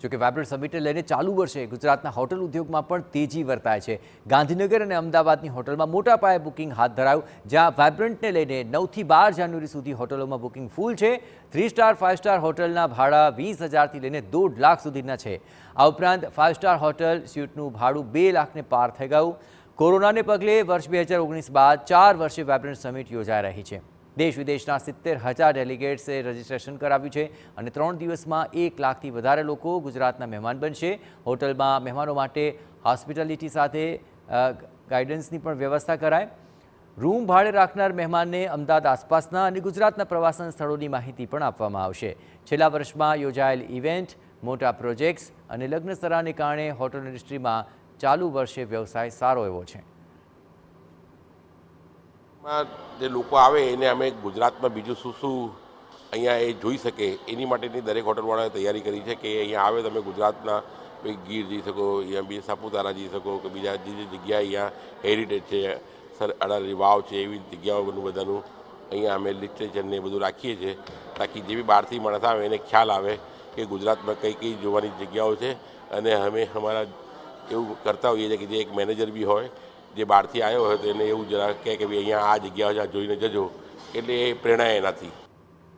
જોકે વાઇબ્રન્ટ સમિટને લઈને ચાલુ વર્ષે ગુજરાતના હોટલ ઉદ્યોગમાં પણ તેજી વર્તાય છે। ગાંધીનગર અને અમદાવાદની હોટલમાં મોટા પાયે બુકિંગ હાથ ધરાયું, જ્યાં વાઇબ્રન્ટને લઈને 9 થી 12 જાન્યુઆરી સુધી હોટલોમાં બુકિંગ ફૂલ છે। 3 સ્ટાર 5 સ્ટાર હોટલના ભાડા 20,000થી લઈને 1.5 લાખ સુધીના છે। આ ઉપરાંત 5 સ્ટાર હોટલ સ્યુટનું ભાડું 2 લાખને પાર થઈ ગયું। કોરોનાને પગલે વર્ષ 2019 બાદ 4 વર્ષે વાઇબ્રન્ટ સમિટ યોજાઈ રહી છે। દેશ વિદેશના 70,000 ડેલિગેટ્સે રજીસ્ટ્રેશન કરાવ્યું છે અને 3 દિવસમાં 1 લાખથી વધારે લોકો ગુજરાતના મહેમાન બનશે। હોટલમાં મહેમાનો માટે હોસ્પિટાલિટી સાથે ગાઈડન્સની પણ વ્યવસ્થા કરાય। રૂમ ભાડે રાખનાર મહેમાનને અમદાવાદ આસપાસના અને ગુજરાતના પ્રવાસન સ્થળોની માહિતી પણ આપવામાં આવશે। છેલ્લા વર્ષમાં યોજાયેલ ઇવેન્ટ, મોટા પ્રોજેક્ટ્સ અને લગ્ન સરાને કારણે હોટલ ઇન્ડસ્ટ્રીમાં ચાલુ વર્ષે વ્યવસાય સારો એવો છે। જે લોકો આવે એને અમે ગુજરાતમાં બીજું શું શું અહીંયા એ જોઈ શકે એની માટેની દરેક હોટલવાળાએ તૈયારી કરી છે કે અહીંયા આવે તમે ગુજરાતના ગીર જઈ શકો, અહીંયા બી સાપુતારા જઈ શકો કે બીજા જે જગ્યાએ અહીંયા હેરિટેજ છે, અડાલજની વાવ છે, એવી જગ્યાઓનું બધાનું અહીંયા અમે લિટરેચરને એ બધું રાખીએ છીએ તાકી જે બી બહારથી માણસ આવે એને ખ્યાલ આવે કે ગુજરાતમાં કઈ કઈ જોવાની જગ્યાઓ છે। અને અમે અમારા એવું કરતા હોઈએ છીએ કે જે એક મેનેજર બી હોય જે બહારથી આવ્યો હોય તો એને એવું જરા કહે કે ભાઈ અહીંયા આ જગ્યાઓ જોઈને જજો, એટલે એ પ્રેરણા એનાથી।